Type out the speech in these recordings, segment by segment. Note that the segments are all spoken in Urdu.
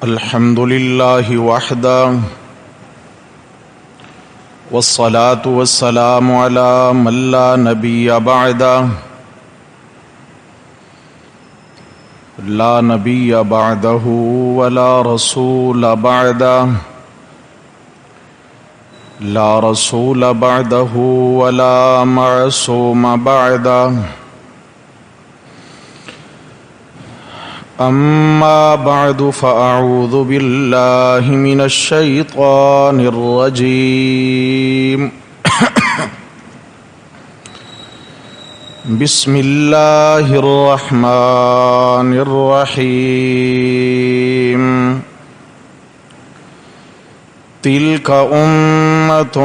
الحمد للہ وحدہ والصلاة والسلام علی من لا نبی بعدہ لا نبی بعدہ ولا رسول بعدہ لا رسول بعدہ ولا معصوم بعدہ اما بعد فاعوذ باللہ من الشیطان الرجیم بسم اللہ الرحمن الرحیم تلک امۃ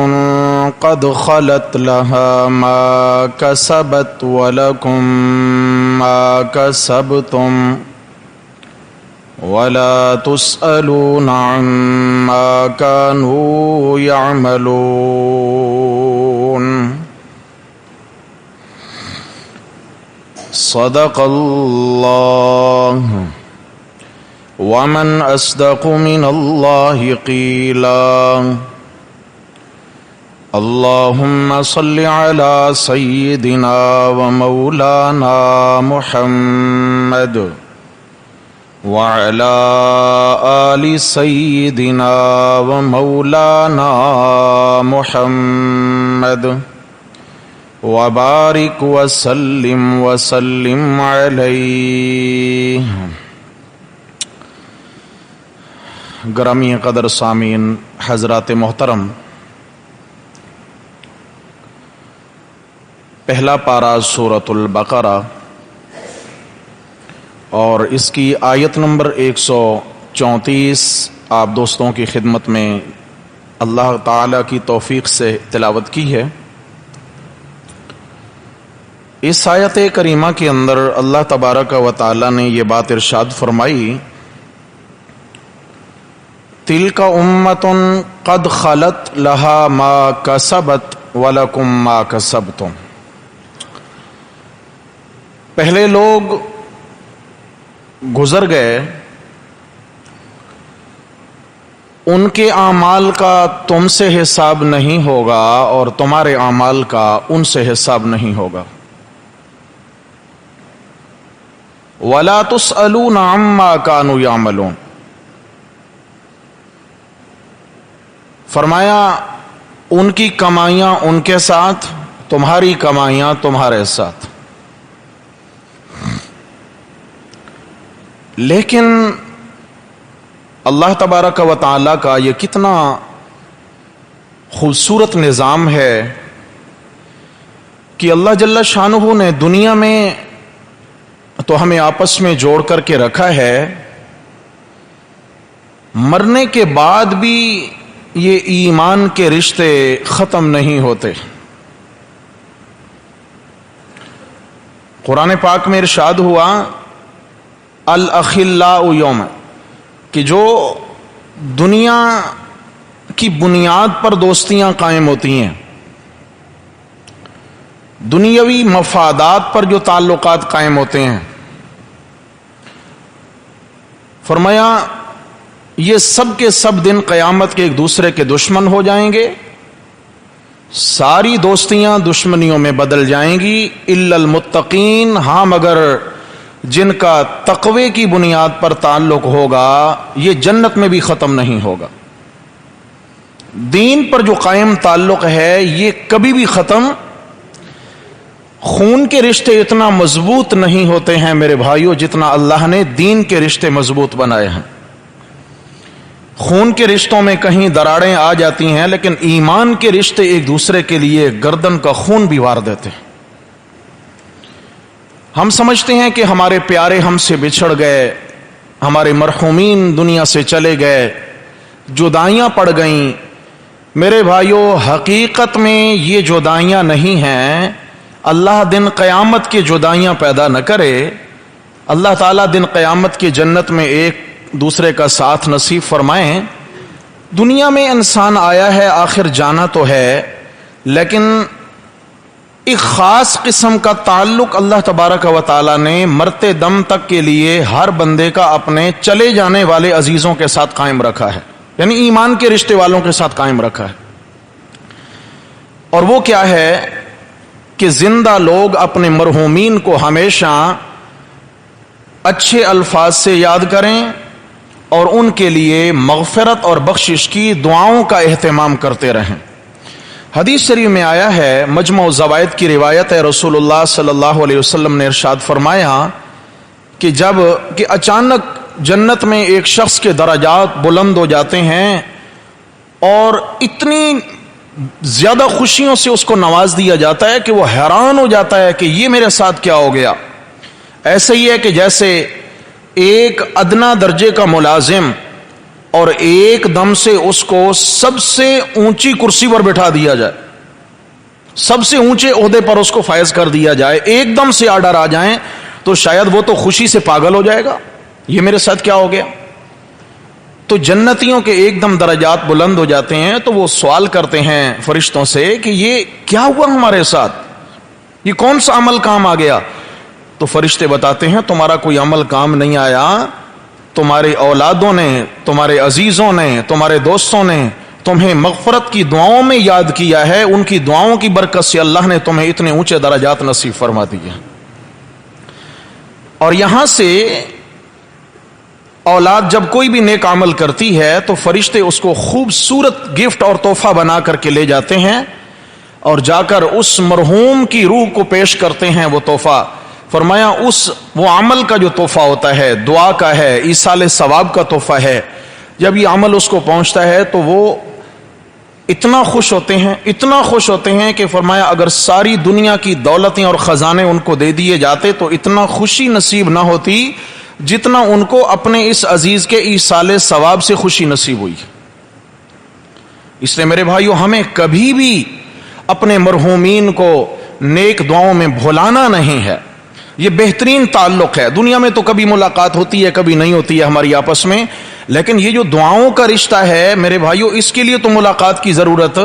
قد خلت لها ما کسبت ولکم ما کسبتم ولا تسألون عما كانوا يعملون صدق اللہ ومن أصدق من اللہ قیلا اللهم صل على سيدنا ومولانا محمد وعلى آل سيدنا ومولانا محمد وبارك وسلم عليه. گرامی قدر سامعین حضرات محترم، پہلا پارہ سورۃ البقرہ اور اس کی آیت نمبر 134 آپ دوستوں کی خدمت میں اللہ تعالی کی توفیق سے تلاوت کی ہے. اس آیت کریمہ کے اندر اللہ تبارک و تعالی نے یہ بات ارشاد فرمائی، تلک امۃ قد خلت لها ما کسبت ولکم ما کسبتم. پہلے لوگ گزر گئے، ان کے اعمال کا تم سے حساب نہیں ہوگا اور تمہارے اعمال کا ان سے حساب نہیں ہوگا. وَلَا تُسْأَلُونَ عَمَّا كَانُوا يَعْمَلُونَ. فرمایا ان کی کمائیاں ان کے ساتھ، تمہاری کمائیاں تمہارے ساتھ. لیکن اللہ تبارک و تعالی کا یہ کتنا خوبصورت نظام ہے کہ اللہ جل شانہ نے دنیا میں تو ہمیں آپس میں جوڑ کر کے رکھا ہے، مرنے کے بعد بھی یہ ایمان کے رشتے ختم نہیں ہوتے. قرآن پاک میں ارشاد ہوا الاخلاء یوم، کہ جو دنیا کی بنیاد پر دوستیاں قائم ہوتی ہیں، دنیاوی مفادات پر جو تعلقات قائم ہوتے ہیں، فرمایا یہ سب کے سب دن قیامت کے ایک دوسرے کے دشمن ہو جائیں گے، ساری دوستیاں دشمنیوں میں بدل جائیں گی الا المتقین، ہاں مگر جن کا تقوی کی بنیاد پر تعلق ہوگا یہ جنت میں بھی ختم نہیں ہوگا. دین پر جو قائم تعلق ہے یہ کبھی بھی ختم. خون کے رشتے اتنا مضبوط نہیں ہوتے ہیں میرے بھائیوں جتنا اللہ نے دین کے رشتے مضبوط بنائے ہیں. خون کے رشتوں میں کہیں دراڑیں آ جاتی ہیں، لیکن ایمان کے رشتے ایک دوسرے کے لیے گردن کا خون بھی وار دیتے ہیں. ہم سمجھتے ہیں کہ ہمارے پیارے ہم سے بچھڑ گئے، ہمارے مرحومین دنیا سے چلے گئے، جدائیاں پڑ گئیں. میرے بھائیوں حقیقت میں یہ جدائیاں نہیں ہیں. اللہ دن قیامت کی جدائیاں پیدا نہ کرے. اللہ تعالیٰ دن قیامت کی جنت میں ایک دوسرے کا ساتھ نصیب فرمائیں. دنیا میں انسان آیا ہے، آخر جانا تو ہے، لیکن ایک خاص قسم کا تعلق اللہ تبارک و تعالی نے مرتے دم تک کے لیے ہر بندے کا اپنے چلے جانے والے عزیزوں کے ساتھ قائم رکھا ہے، یعنی ایمان کے رشتے والوں کے ساتھ قائم رکھا ہے۔ اور وہ کیا ہے کہ زندہ لوگ اپنے مرحومین کو ہمیشہ اچھے الفاظ سے یاد کریں اور ان کے لیے مغفرت اور بخشش کی دعاؤں کا اہتمام کرتے رہیں۔ حدیث شریف میں آیا ہے، مجمع الزوائد کی روایت ہے، رسول اللہ صلی اللہ علیہ وسلم نے ارشاد فرمایا کہ کہ اچانک جنت میں ایک شخص کے درجات بلند ہو جاتے ہیں اور اتنی زیادہ خوشیوں سے اس کو نواز دیا جاتا ہے کہ وہ حیران ہو جاتا ہے کہ یہ میرے ساتھ کیا ہو گیا۔ ایسے ہی ہے کہ جیسے ایک ادنا درجے کا ملازم اور ایک دم سے اس کو سب سے اونچی کرسی پر بٹھا دیا جائے، سب سے اونچے عہدے پر اس کو فائز کر دیا جائے، ایک دم سے آرڈر آ جائیں تو شاید وہ تو خوشی سے پاگل ہو جائے گا، یہ میرے ساتھ کیا ہو گیا۔ تو جنتیوں کے ایک دم درجات بلند ہو جاتے ہیں تو وہ سوال کرتے ہیں فرشتوں سے کہ یہ کیا ہوا ہمارے ساتھ، یہ کون سا عمل کام آ گیا؟ تو فرشتے بتاتے ہیں تمہارا کوئی عمل کام نہیں آیا، تمہارے اولادوں نے، تمہارے عزیزوں نے، تمہارے دوستوں نے تمہیں مغفرت کی دعاؤں میں یاد کیا ہے، ان کی دعاؤں کی برکت سے اللہ نے تمہیں اتنے اونچے درجات نصیب فرما دیے۔ اور یہاں سے اولاد جب کوئی بھی نیک عمل کرتی ہے تو فرشتے اس کو خوبصورت گفٹ اور تحفہ بنا کر کے لے جاتے ہیں اور جا کر اس مرحوم کی روح کو پیش کرتے ہیں وہ تحفہ۔ فرمایا وہ عمل کا جو تحفہ ہوتا ہے، دعا کا ہے، ایصال ثواب کا تحفہ ہے، جب یہ عمل اس کو پہنچتا ہے تو وہ اتنا خوش ہوتے ہیں کہ فرمایا اگر ساری دنیا کی دولتیں اور خزانے ان کو دے دیے جاتے تو اتنا خوشی نصیب نہ ہوتی جتنا ان کو اپنے اس عزیز کے ایصال ثواب سے خوشی نصیب ہوئی۔ اس لیے میرے بھائیو، ہمیں کبھی بھی اپنے مرحومین کو نیک دعاؤں میں بھولانا نہیں ہے، یہ بہترین تعلق ہے۔ دنیا میں تو کبھی ملاقات ہوتی ہے، کبھی نہیں ہوتی ہے ہماری آپس میں، لیکن یہ جو دعاؤں کا رشتہ ہے میرے بھائیو، اس کے لیے تو ملاقات کی ضرورت،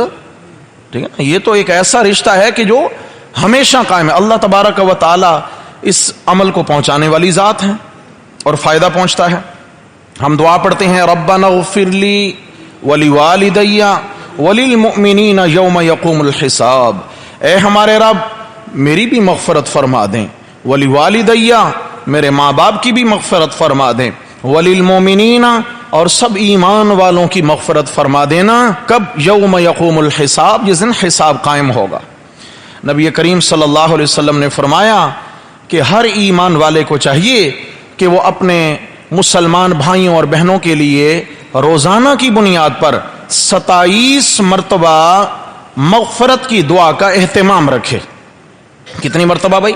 ٹھیک ہے نا؟ یہ تو ایک ایسا رشتہ ہے کہ جو ہمیشہ قائم ہے۔ اللہ تبارک و تعالی اس عمل کو پہنچانے والی ذات ہے اور فائدہ پہنچتا ہے۔ ہم دعا پڑھتے ہیں ربنا اغفر لی ولوالدی وللمؤمنین یوم یقوم الحساب، اے ہمارے رب میری بھی مغفرت فرما دیں، ولوالدی میرے ماں باپ کی بھی مغفرت فرما دیں، وللمؤمنین اور سب ایمان والوں کی مغفرت فرما دینا۔ کب؟ یوم یقوم الحساب، جس دن حساب قائم ہوگا۔ نبی کریم صلی اللہ علیہ وسلم نے فرمایا کہ ہر ایمان والے کو چاہیے کہ وہ اپنے مسلمان بھائیوں اور بہنوں کے لیے روزانہ کی بنیاد پر 27 مرتبہ مغفرت کی دعا کا اہتمام رکھے۔ کتنی مرتبہ بھائی؟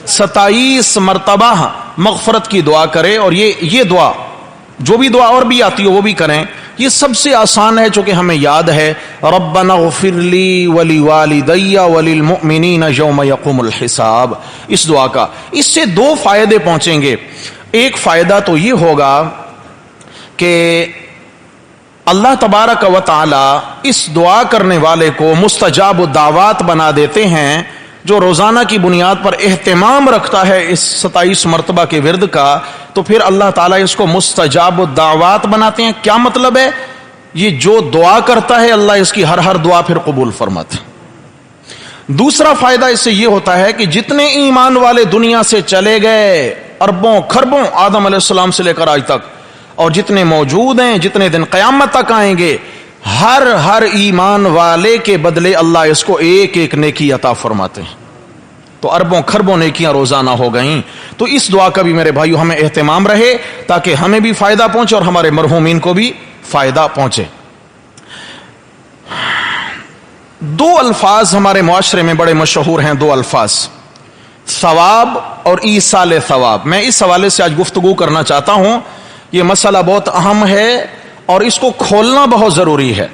27 مرتبہ مغفرت کی دعا کرے، اور یہ دعا جو بھی دعا اور بھی آتی ہو وہ بھی کریں۔ یہ سب سے آسان ہے چونکہ ہمیں یاد ہے، ربنا اغفر لی ولوالدی وللمؤمنین یوم یقوم الحساب، اس دعا کا اس سے 2 فائدے پہنچیں گے۔ ایک فائدہ تو یہ ہوگا کہ اللہ تبارک و تعالی اس دعا کرنے والے کو مستجاب الدعوات بنا دیتے ہیں، جو روزانہ کی بنیاد پر اہتمام رکھتا ہے اس 27 مرتبہ کے ورد کا، تو پھر اللہ تعالیٰ اس کو مستجاب الدعوات بناتے ہیں۔ کیا مطلب ہے؟ یہ جو دعا کرتا ہے اللہ اس کی ہر دعا پھر قبول فرماتا ہے۔ دوسرا فائدہ اس سے یہ ہوتا ہے کہ جتنے ایمان والے دنیا سے چلے گئے، اربوں کھربوں، آدم علیہ السلام سے لے کر آج تک، اور جتنے موجود ہیں، جتنے دن قیامت تک آئیں گے، ہر ایمان والے کے بدلے اللہ اس کو ایک ایک نیکی عطا فرماتے ہیں۔ تو اربوں کھربوں نیکیاں روزانہ ہو گئیں۔ تو اس دعا کا بھی میرے بھائیو ہمیں اہتمام رہے تاکہ ہمیں بھی فائدہ پہنچے اور ہمارے مرحومین کو بھی فائدہ پہنچے۔ 2 الفاظ ہمارے معاشرے میں بڑے مشہور ہیں، 2 الفاظ، ثواب اور ایصال ثواب۔ میں اس حوالے سے آج گفتگو کرنا چاہتا ہوں۔ یہ مسئلہ بہت اہم ہے اور اس کو کھولنا بہت ضروری ہے۔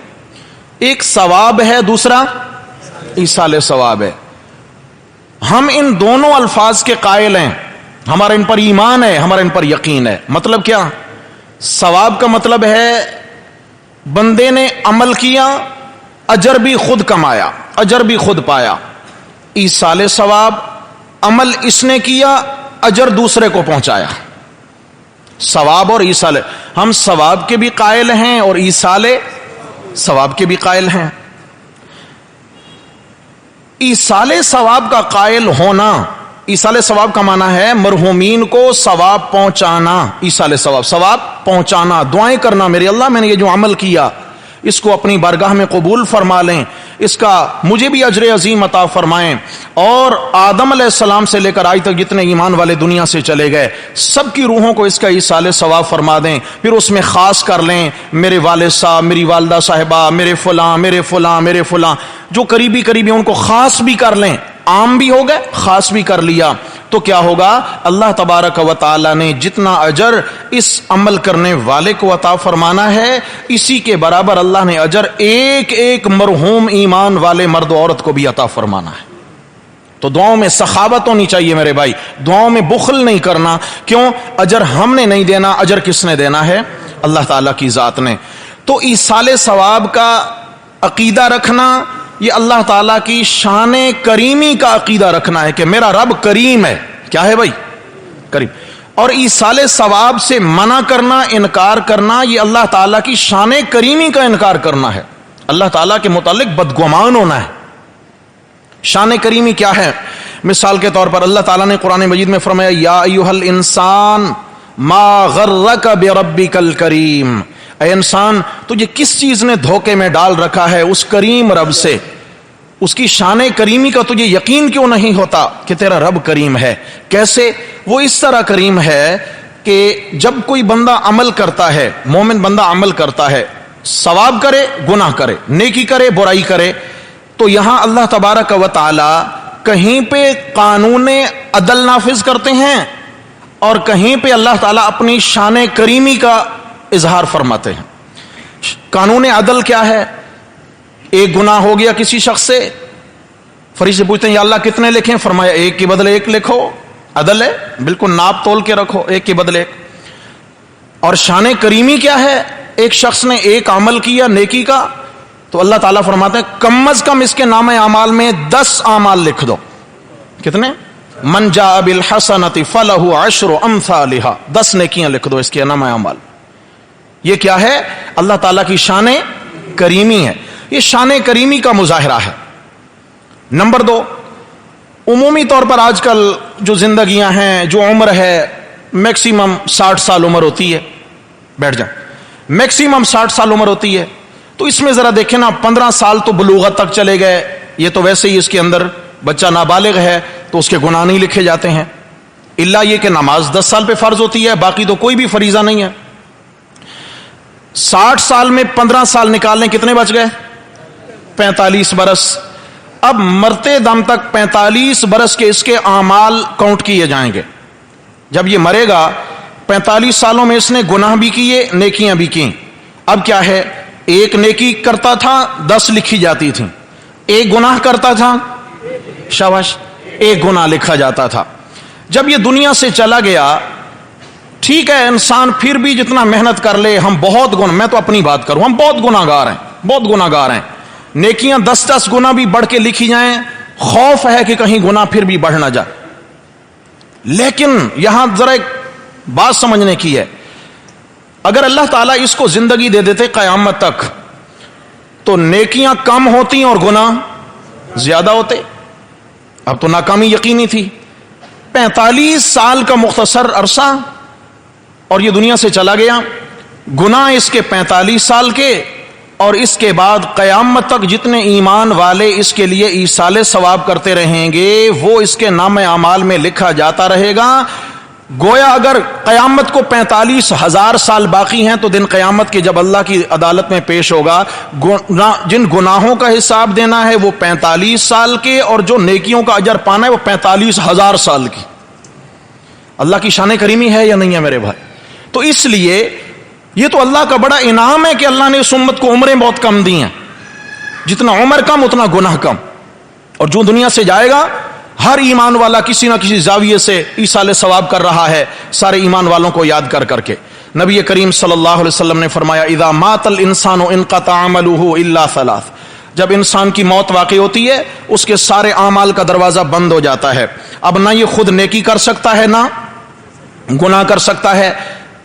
ایک ثواب ہے، دوسرا ایصال ثواب ہے۔ ہم ان دونوں الفاظ کے قائل ہیں، ہمارا ان پر ایمان ہے، ہمارا ان پر یقین ہے۔ مطلب کیا؟ ثواب کا مطلب ہے بندے نے عمل کیا، اجر بھی خود کمایا، اجر بھی خود پایا۔ ایصال ثواب، عمل اس نے کیا، اجر دوسرے کو پہنچایا. ثواب اور ایصال، ہم ثواب کے بھی قائل ہیں اور ایصال ثواب کے بھی قائل ہیں. ایصال ثواب کا قائل ہونا، ایصال ثواب کا معنی ہے مرحومین کو ثواب پہنچانا. ایصال ثواب، ثواب پہنچانا، دعائیں کرنا، میرے اللہ میں نے یہ جو عمل کیا اس کو اپنی بارگاہ میں قبول فرما لیں، اس کا مجھے بھی اجر عظیم عطا فرمائیں، اور آدم علیہ السلام سے لے کر آج تک جتنے ایمان والے دنیا سے چلے گئے سب کی روحوں کو اس کا ایصال ثواب فرما دیں. پھر اس میں خاص کر لیں میرے والد صاحب، میری والدہ صاحبہ، میرے فلاں میرے فلاں میرے فلاں، جو قریبی ان کو خاص بھی کر لیں. عام بھی ہو گئے، خاص بھی کر لیا، تو کیا ہوگا؟ اللہ تبارک و تعالی نے جتنا اجر اس عمل کرنے والے کو عطا فرمانا ہے، اسی کے برابر اللہ نے اجر ایک ایک مرحوم ایمان والے مرد و عورت کو بھی عطا فرمانا ہے. تو دعاؤں میں سخاوت ہونی چاہیے میرے بھائی، دعاؤں میں بخل نہیں کرنا. کیوں؟ اجر ہم نے نہیں دینا، اجر کس نے دینا ہے؟ اللہ تعالیٰ کی ذات نے. تو ایصال ثواب کا عقیدہ رکھنا، یہ اللہ تعالیٰ کی شان کریمی کا عقیدہ رکھنا ہے کہ میرا رب کریم ہے. کیا ہے بھائی؟ کریم. اور ایصال ثواب سے منع کرنا، انکار کرنا، یہ اللہ تعالیٰ کی شان کریمی کا انکار کرنا ہے. اللہ تعالیٰ کے متعلق بدگمان ہونا ہے. شان کریمی کیا ہے؟ مثال کے طور پر اللہ تعالیٰ نے قرآن مجید میں فرمایا یا ایھا الانسان ما غرک بربک الکریم، اے انسان تجھے کس چیز نے دھوکے میں ڈال رکھا ہے اس کریم رب سے؟ اس کی شان کریمی کا تجھے یقین کیوں نہیں ہوتا کہ تیرا رب کریم ہے؟ کیسے؟ وہ اس طرح کریم ہے کہ جب کوئی بندہ عمل کرتا ہے، مومن بندہ عمل کرتا ہے، ثواب کرے گناہ کرے، نیکی کرے برائی کرے، تو یہاں اللہ تبارک و تعالی کہیں پہ قانون عدل نافذ کرتے ہیں اور کہیں پہ اللہ تعالیٰ اپنی شان کریمی کا اظہار فرماتے ہیں. قانون عدل کیا ہے؟ ایک گناہ ہو گیا کسی شخص سے، فرشتے پوچھتے ہیں یا اللہ کتنے لکھیں؟ فرمایا ایک کے بدلے ایک لکھو. عدل ہے، بالکل ناپ تول کے رکھو، ایک کے بدلے ایک. اور شان کریمی کیا ہے؟ ایک شخص نے ایک عمل کیا نیکی کا، تو اللہ تعالیٰ فرماتے ہیں کم از کم اس کے نام اعمال میں 10 اعمال لکھ دو. کتنے؟ من جاء بالحسنۃ فلہ 10 امثالھا، 10 نیکیاں لکھ دو اس کے نام اعمال. یہ کیا ہے؟ اللہ تعالیٰ کی شان کریمی ہے. یہ شان کریمی کا مظاہرہ ہے. نمبر 2، عمومی طور پر آج کل جو زندگیاں ہیں، جو عمر ہے، میکسیمم 60 سال عمر ہوتی ہے. بیٹھ جائیں. میکسیمم 60 سال عمر ہوتی ہے، تو اس میں ذرا دیکھیں نا، 15 سال تو بلوغت تک چلے گئے، یہ تو ویسے ہی اس کے اندر بچہ نابالغ ہے تو اس کے گناہ نہیں لکھے جاتے ہیں، الا یہ کہ نماز 10 سال پہ فرض ہوتی ہے، باقی تو کوئی بھی فریضہ نہیں ہے. 60 سال میں 15 سال نکال لیں، کتنے بچ گئے؟ 45 برس. اب مرتے دم تک 45 برس کے اس کے اعمال کاؤنٹ کیے جائیں گے. جب یہ مرے گا 45 سالوں میں اس نے گناہ بھی کیے، نیکیاں بھی کی. اب کیا ہے؟ ایک نیکی کرتا تھا 10 لکھی جاتی تھی، ایک گناہ کرتا تھا شاباش 1 گناہ لکھا جاتا تھا. جب یہ دنیا سے چلا گیا، ٹھیک ہے انسان پھر بھی جتنا محنت کر لے، ہم بہت میں تو اپنی بات کروں، ہم بہت گناہ گار ہیں، بہت گناہ گار ہیں. نیکیاں 10 گنا بھی بڑھ کے لکھی جائیں، خوف ہے کہ کہیں گناہ پھر بھی بڑھ نہ جائے. لیکن یہاں ذرا ایک بات سمجھنے کی ہے، اگر اللہ تعالیٰ اس کو زندگی دے دیتے قیامت تک تو نیکیاں کم ہوتی اور گناہ زیادہ ہوتے. اب تو ناکامی یقینی تھی. 45 سال کا مختصر عرصہ اور یہ دنیا سے چلا گیا. گناہ اس کے 45 سال کے، اور اس کے بعد قیامت تک جتنے ایمان والے اس کے لیے ایصال ثواب کرتے رہیں گے وہ اس کے نام اعمال میں لکھا جاتا رہے گا. گویا اگر قیامت کو 45,000 سال باقی ہیں تو دن قیامت کے جب اللہ کی عدالت میں پیش ہوگا، جن گناہوں کا حساب دینا ہے وہ 45 سال کے، اور جو نیکیوں کا اجر پانا ہے وہ 45,000 سال کی. اللہ کی شان کریمی ہے یا نہیں ہے میرے بھائی؟ تو اس لیے یہ تو اللہ کا بڑا انعام ہے کہ اللہ نے اس امت کو عمریں بہت کم دی ہیں. جتنا عمر کم اتنا گناہ کم. اور جو دنیا سے جائے گا ہر ایمان والا کسی نہ کسی زاویے سے ایصال ثواب کر رہا ہے، سارے ایمان والوں کو یاد کر کر کے. نبی کریم صلی اللہ علیہ وسلم نے فرمایا اذا مات الانسان انقطع عمله الا ثلاث، جب انسان کی موت واقع ہوتی ہے اس کے سارے اعمال کا دروازہ بند ہو جاتا ہے. اب نہ یہ خود نیکی کر سکتا ہے نہ گناہ کر سکتا ہے,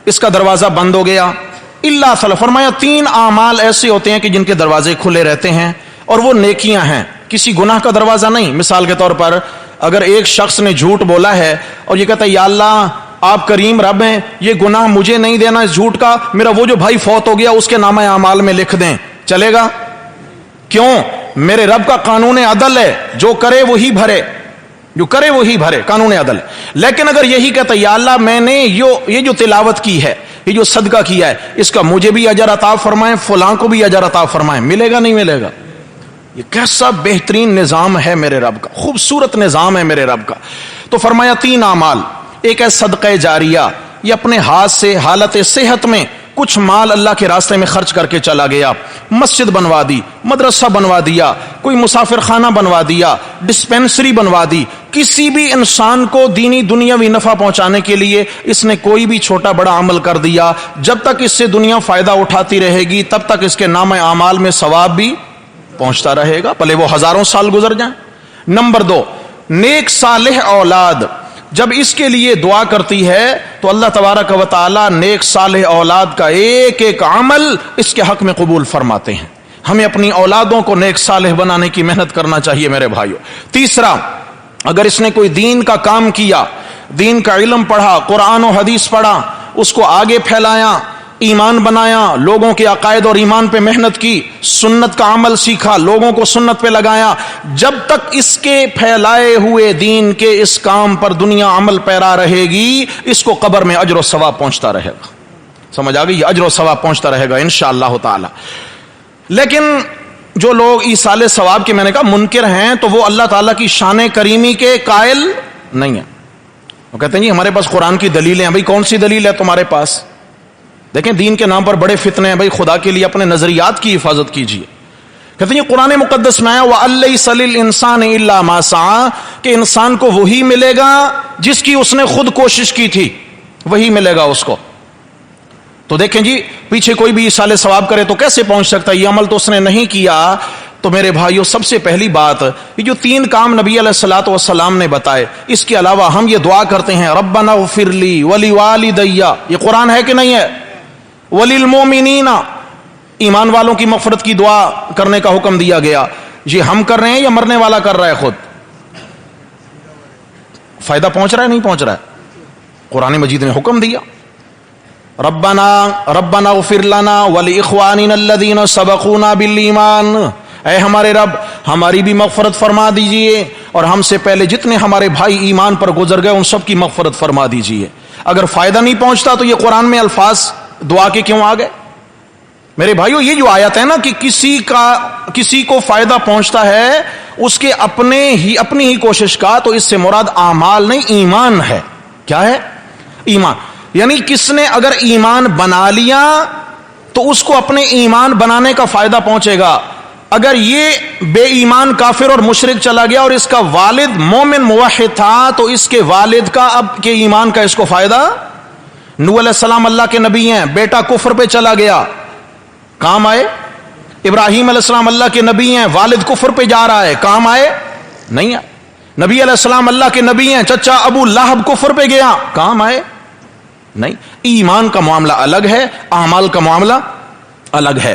اس کا دروازہ بند ہو گیا. اللہ صلی فرمایا 3 اعمال ایسے ہوتے ہیں کہ جن کے دروازے کھلے رہتے ہیں اور وہ نیکیاں ہیں, کسی گناہ کا دروازہ نہیں. مثال کے طور پر اگر ایک شخص نے جھوٹ بولا ہے اور یہ کہتا ہے یا اللہ آپ کریم رب ہیں, یہ گناہ مجھے نہیں دینا اس جھوٹ کا, میرا وہ جو بھائی فوت ہو گیا اس کے نامہ اعمال میں لکھ دیں, چلے گا؟ کیوں؟ میرے رب کا قانون عدل ہے, جو کرے وہی بھرے, جو کرے وہی بھرے, قانون عدل. لیکن اگر یہی کہتا ہے یا اللہ میں نے یہ جو تلاوت کی ہے, یہ جو صدقہ کیا ہے, اس کا مجھے بھی اجر عطا فرمائیں, فلاں کو بھی اجر عطا فرمائیں, ملے گا نہیں ملے گا؟ یہ کیسا بہترین نظام ہے میرے رب کا, خوبصورت نظام ہے میرے رب کا. تو فرمایا 3 اعمال, ایک ہے صدقہ جاریہ, یہ اپنے ہاتھ سے حالت صحت میں کچھ مال اللہ کے راستے میں خرچ کر کے چلا گیا, مسجد بنوا دی, مدرسہ بنوا دیا, کوئی مسافر خانہ بنوا دیا, ڈسپینسری بنوا دی, کسی بھی انسان کو دینی دنیاوی نفع پہنچانے کے لیے اس نے کوئی بھی چھوٹا بڑا عمل کر دیا, جب تک اس سے دنیا فائدہ اٹھاتی رہے گی تب تک اس کے نامہ اعمال میں ثواب بھی پہنچتا رہے گا, بھلے وہ ہزاروں سال گزر جائیں. نمبر 2, نیک صالح اولاد, جب اس کے لیے دعا کرتی ہے تو اللہ تبارک و تعالی نیک صالح اولاد کا ایک ایک عمل اس کے حق میں قبول فرماتے ہیں. ہمیں اپنی اولادوں کو نیک صالح بنانے کی محنت کرنا چاہیے میرے بھائیوں. تیسرا, اگر اس نے کوئی دین کا کام کیا, دین کا علم پڑھا, قرآن و حدیث پڑھا, اس کو آگے پھیلایا, ایمان بنایا, لوگوں کے عقائد اور ایمان پہ محنت کی, سنت کا عمل سیکھا, لوگوں کو سنت پہ لگایا, جب تک اس کے پھیلائے ہوئے دین کے اس کام پر دنیا عمل پیرا رہے گی, اس کو قبر میں اجر و ثواب پہنچتا رہے گا. سمجھ آ گئی؟ اجر و ثواب پہنچتا رہے گا انشاءاللہ تعالی. لیکن جو لوگ ایصال ثواب کے میں نے کہا منکر ہیں, تو وہ اللہ تعالیٰ کی شان کریمی کے قائل نہیں ہیں. وہ کہتے ہیں جی ہمارے پاس قرآن کی دلیلیں ہیں. بھائی کون سی دلیل ہے تمہارے پاس؟ دیکھیں دین کے نام پر بڑے فتنے ہیں بھائی, خدا کے لیے اپنے نظریات کی حفاظت کیجیے. کہتے ہیں قرآن مقدس میں آیا وَأَلَّيْسَ لِلْإِنسَانِ إِلَّا مَا سَعَىٰ, کہ انسان کو وہی ملے گا جس کی اس نے خود کوشش کی تھی, وہی ملے گا اس کو. تو دیکھیں جی پیچھے کوئی بھی ایصال ثواب کرے تو کیسے پہنچ سکتا ہے؟ یہ عمل تو اس نے نہیں کیا. تو میرے بھائیوں سب سے پہلی بات, یہ جو 3 کام نبی علیہ الصلوۃ والسلام نے بتائے, اس کے علاوہ ہم یہ دعا کرتے ہیں ربنا اغفر لی ولوالدی, یہ قرآن ہے کہ نہیں ہے؟ وللمؤمنین, ایمان والوں کی مغفرت کی دعا کرنے کا حکم دیا گیا. یہ ہم کر رہے ہیں یا مرنے والا کر رہا ہے؟ خود فائدہ پہنچ رہا ہے نہیں پہنچ رہا ہے؟ قرآن مجید نے حکم دیا ربنا اغفر لنا ولاخواننا الذین سبقونا بالایمان, اے ہمارے رب ہماری بھی مغفرت فرما دیجئے اور ہم سے پہلے جتنے ہمارے بھائی ایمان پر گزر گئے ان سب کی مغفرت فرما دیجئے. اگر فائدہ نہیں پہنچتا تو یہ قرآن میں الفاظ دعا کے کیوں آ گئے؟ میرے بھائیو یہ جو آیت ہے نا کہ کسی کو فائدہ پہنچتا ہے اس کے اپنی ہی کوشش کا, تو اس سے مراد اعمال نہیں ایمان ہے. کیا ہے؟ ایمان. یعنی کس نے اگر ایمان بنا لیا تو اس کو اپنے ایمان بنانے کا فائدہ پہنچے گا. اگر یہ بے ایمان کافر اور مشرک چلا گیا اور اس کا والد مومن موحد تھا تو اس کے والد کا اب کے ایمان کا اس کو فائدہ. نوح علیہ السلام اللہ کے نبی ہیں, بیٹا کفر پہ چلا گیا, کام آئے. ابراہیم علیہ السلام اللہ کے نبی ہیں, والد کفر پہ جا رہا ہے, کام آئے نہیں آئے. نبی علیہ السلام اللہ کے نبی ہیں, چچا ابو لہب کفر پہ گیا, کام آئے نہیں. ایمان کا معاملہ الگ ہے, اعمال کا معاملہ الگ ہے.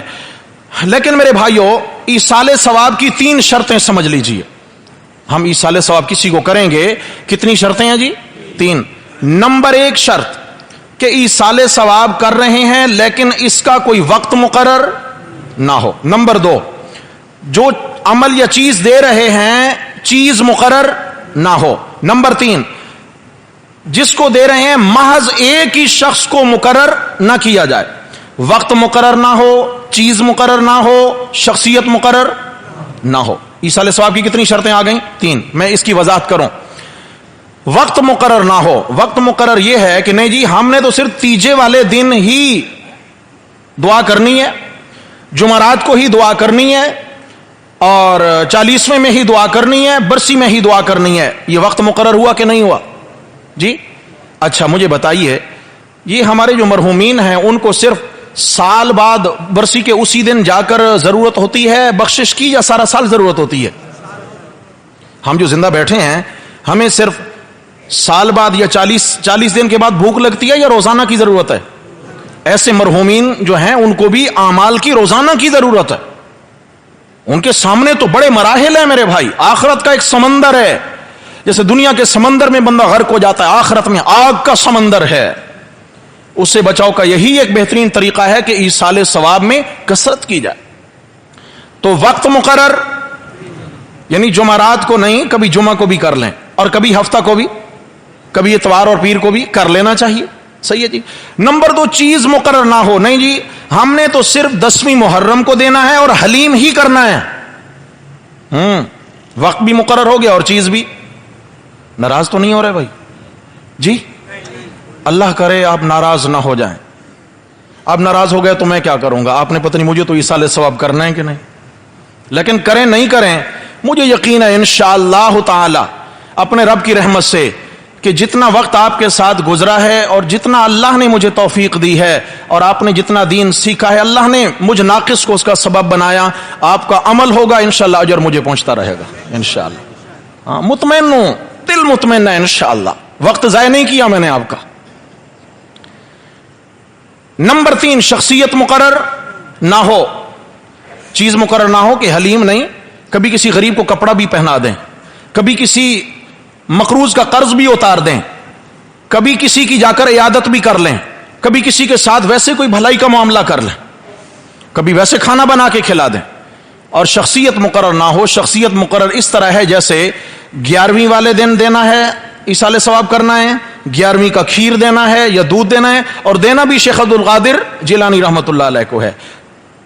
لیکن میرے بھائیوں ایصال ثواب کی 3 شرطیں سمجھ لیجئے. ہم ایصال ثواب کسی کو کریں گے, کتنی شرطیں ہیں جی؟ 3. نمبر 1 شرط کہ ایصال ثواب کر رہے ہیں لیکن اس کا کوئی وقت مقرر نہ ہو. نمبر 2 جو عمل یا چیز دے رہے ہیں چیز مقرر نہ ہو. نمبر 3 جس کو دے رہے ہیں محض ایک ہی شخص کو مقرر نہ کیا جائے, وقت مقرر نہ ہو, چیز مقرر نہ ہو, شخصیت مقرر نہ ہو. ایصال ثواب کی کتنی شرطیں آ گئیں؟ 3. میں اس کی وضاحت کروں. وقت مقرر نہ ہو. وقت مقرر یہ ہے کہ نہیں جی ہم نے تو صرف تیجے والے دن ہی دعا کرنی ہے, جمعرات کو ہی دعا کرنی ہے, اور 40ویں میں ہی دعا کرنی ہے, برسی میں ہی دعا کرنی ہے. یہ وقت مقرر ہوا کہ نہیں ہوا جی؟ اچھا مجھے بتائیے, یہ ہمارے جو مرحومین ہیں ان کو صرف سال بعد برسی کے اسی دن جا کر ضرورت ہوتی ہے بخشش کی، یا سارا سال ضرورت ہوتی ہے؟ ہم جو زندہ بیٹھے ہیں ہمیں صرف سال بعد یا 40 دن کے بعد بھوک لگتی ہے یا روزانہ کی ضرورت ہے؟ ایسے مرحومین جو ہیں ان کو بھی اعمال کی روزانہ کی ضرورت ہے. ان کے سامنے تو بڑے مراحل ہیں میرے بھائی. آخرت کا ایک سمندر ہے، جیسے دنیا کے سمندر میں بندہ غرق ہو جاتا ہے، آخرت میں آگ کا سمندر ہے. اس سے بچاؤ کا یہی ایک بہترین طریقہ ہے کہ ایصال ثواب میں کثرت کی جائے. تو وقت مقرر، یعنی جمعرات کو نہیں، کبھی جمعہ کو بھی کر لیں، اور کبھی ہفتہ کو بھی، کبھی اتوار اور پیر کو بھی کر لینا چاہیے. صحیح ہے جی. نمبر 2، چیز مقرر نہ ہو. نہیں جی ہم نے تو صرف 10ویں محرم کو دینا ہے اور حلیم ہی کرنا ہے. وقت بھی مقرر ہو گیا اور چیز بھی. ناراض تو نہیں ہو رہے بھائی؟ جی اللہ کرے آپ ناراض نہ ہو جائیں. آپ ناراض ہو گئے تو میں کیا کروں گا؟ آپ نے پتہ نہیں مجھے تو ایصال ثواب کرنا ہے کہ نہیں. لیکن کریں نہیں کریں، مجھے یقین ہے انشاءاللہ تعالی اپنے رب کی رحمت سے کہ جتنا وقت آپ کے ساتھ گزرا ہے اور جتنا اللہ نے مجھے توفیق دی ہے اور آپ نے جتنا دین سیکھا ہے، اللہ نے مجھ ناقص کو اس کا سبب بنایا. آپ کا عمل ہوگا انشاءاللہ، اجر مجھے پہنچتا رہے گا انشاءاللہ. مطمئن ہوں، دل مطمئن ہے انشاءاللہ. وقت ضائع نہیں کیا میں نے آپ کا. نمبر 3، شخصیت مقرر نہ ہو. چیز مقرر نہ ہو کہ حلیم نہیں، کبھی کسی غریب کو کپڑا بھی پہنا دیں، کبھی کسی مقروض کا قرض بھی اتار دیں، کبھی کسی کی جا کر عیادت بھی کر لیں، کبھی کسی کے ساتھ ویسے کوئی بھلائی کا معاملہ کر لیں، کبھی ویسے کھانا بنا کے کھلا دیں. اور شخصیت مقرر نہ ہو. شخصیت مقرر اس طرح ہے جیسے 11ویں والے دن دینا ہے، ایصال ثواب کرنا ہے، 11ویں کا کھیر دینا ہے یا دودھ دینا ہے، اور دینا بھی شیخ عبد القادر جیلانی رحمۃ اللہ علیہ کو ہے.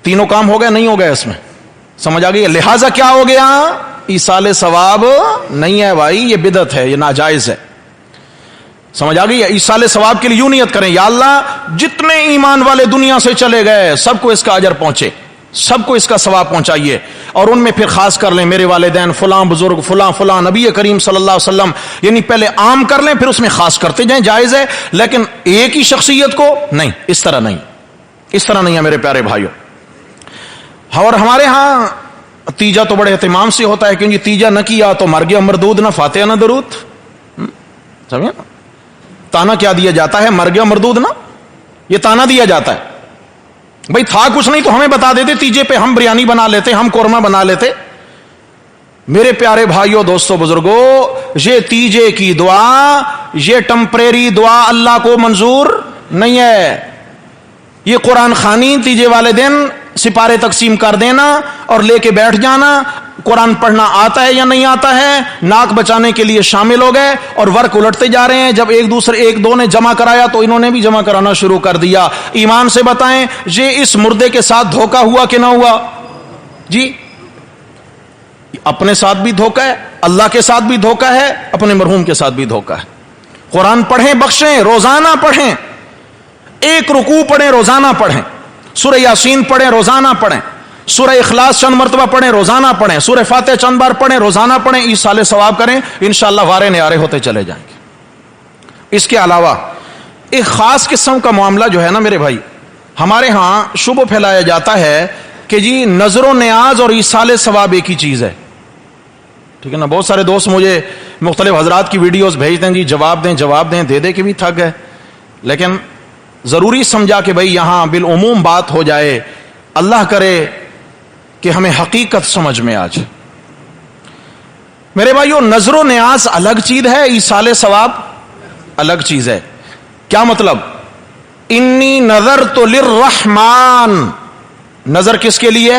تینوں کام ہو گئے نہیں ہو گئے اس میں؟ سمجھ آ گئی؟ لہٰذا کیا ہو گیا؟ ایصال ثواب نہیں ہے بھائی، یہ بدعت ہے، یہ ناجائز ہے. سمجھ آ گئی؟ ایصال ثواب کے لیے یوں نیت کریں، یا اللہ جتنے ایمان والے دنیا سے چلے گئے سب کو اس کا اجر پہنچے، سب کو اس کا ثواب پہنچائیے. اور ان میں پھر خاص کر لیں میرے والدین، فلاں بزرگ، فلاں فلاں، نبی کریم صلی اللہ علیہ وسلم، یعنی پہلے عام کر لیں پھر اس میں خاص کرتے جائیں، جائز ہے. لیکن ایک ہی شخصیت کو نہیں، اس طرح نہیں، اس طرح نہیں ہے میرے پیارے بھائیوں. اور ہمارے ہاں تیجا تو بڑے اہتمام سے ہوتا ہے، کیونکہ تیجا نہ کیا تو مر گیا مردود، نہ فاتحہ نہ درود. سمجھے نا؟ تانا کیا دیا جاتا ہے؟ مر گیا مردود نا، یہ تانا دیا جاتا ہے. بھائی تھا کچھ نہیں تو ہمیں بتا دیتے، تیجے پہ ہم بریانی بنا لیتے، ہم قورمہ بنا لیتے. میرے پیارے بھائیوں، دوستوں، بزرگوں، یہ تیجے کی دعا، یہ ٹمپریری دعا اللہ کو منظور نہیں ہے. یہ قرآن خوانی تیجے والے دن سپارے تقسیم کر دینا اور لے کے بیٹھ جانا، قرآن پڑھنا آتا ہے یا نہیں آتا ہے، ناک بچانے کے لیے شامل ہو گئے اور ورق الٹتے جا رہے ہیں. جب ایک دو نے جمع کرایا تو انہوں نے بھی جمع کرانا شروع کر دیا. ایمان سے بتائیں یہ اس مردے کے ساتھ دھوکہ ہوا کہ نہ ہوا؟ جی اپنے ساتھ بھی دھوکہ ہے، اللہ کے ساتھ بھی دھوکہ ہے، اپنے مرحوم کے ساتھ بھی دھوکہ ہے. قرآن پڑھیں، بخشیں، روزانہ پڑھیں، ایک رکوع پڑھیں، روزانہ پڑھیں، سورہ یاسین پڑھیں، روزانہ پڑھیں، سورہ اخلاص چند مرتبہ پڑھیں، روزانہ پڑھیں، سورہ فاتحہ چند بار پڑھیں، روزانہ پڑھیں. ایصال ثواب کریں، انشاءاللہ وارے نیارے ہوتے چلے جائیں گے. اس کے علاوہ ایک خاص قسم کا معاملہ جو ہے نا میرے بھائی، ہمارے ہاں شبہ پھیلایا جاتا ہے کہ جی نظر و نیاز اور ایصال ثواب ایک ہی چیز ہے. ٹھیک ہے نا؟ بہت سارے دوست مجھے مختلف حضرات کی ویڈیوز بھیج دیں، جی جواب دیں، دے کے بھی تھک گئے. لیکن ضروری سمجھا کہ بھائی یہاں بالعموم بات ہو جائے، اللہ کرے کہ ہمیں حقیقت سمجھ میں آ جائے. میرے بھائیو، نظر و نیاز الگ چیز ہے، ایصال ثواب الگ چیز ہے. کیا مطلب؟ انی نظرت للرحمن، نظر کس کے لیے؟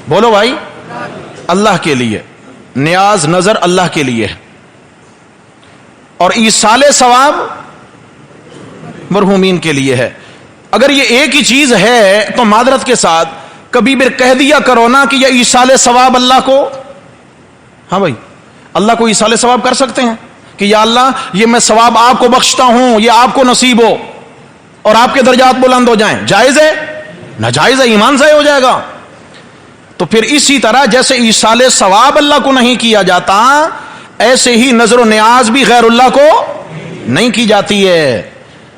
بولو بھائی، اللہ کے لیے. نیاز نظر اللہ کے لیے ہے، اور ایصال ثواب مرحومین کے لیے ہے. اگر یہ ایک ہی چیز ہے تو معذرت کے ساتھ کبھی بھی کہہ دیا کرو نا کہ یہ ایصال ثواب اللہ کو. ہاں بھائی، اللہ کو ایصال ثواب کر سکتے ہیں کہ یا اللہ یہ میں ثواب آپ کو بخشتا ہوں، یہ آپ کو نصیب ہو اور آپ کے درجات بلند ہو جائیں. جائز ہے؟ ناجائز ہے، ایمان ضائع ہو جائے گا. تو پھر اسی طرح جیسے ایصال ثواب اللہ کو نہیں کیا جاتا، ایسے ہی نظر و نیاز بھی غیر اللہ کو نہیں کی جاتی ہے.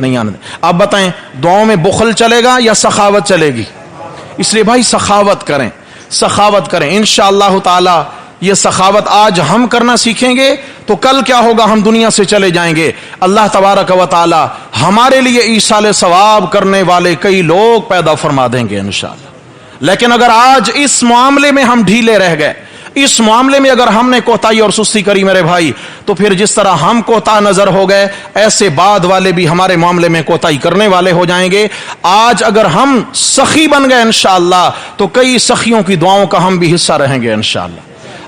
نہیں آنے دیں۔ آپ بتائیں دعاؤں میں بخل چلے گا یا سخاوت چلے گی؟ اس لیے بھائی سخاوت کریں، سخاوت کریں انشاءاللہ تعالی۔ یہ سخاوت آج ہم کرنا سیکھیں گے تو کل کیا ہوگا، ہم دنیا سے چلے جائیں گے، اللہ تبارک و تعالی ہمارے لیے ایصال ثواب کرنے والے کئی لوگ پیدا فرما دیں گے انشاءاللہ۔ لیکن اگر آج اس معاملے میں ہم ڈھیلے رہ گئے، اس معاملے میں اگر ہم نے کوتاہی اور سستی کری میرے بھائی، تو پھر جس طرح ہم کوتاہ نظر ہو گئے ایسے بعد والے بھی ہمارے معاملے میں کوتاہی کرنے والے ہو جائیں گے۔ آج اگر ہم سخی بن گئے انشاءاللہ تو کئی سخیوں کی دعاؤں کا ہم بھی حصہ رہیں گے انشاءاللہ،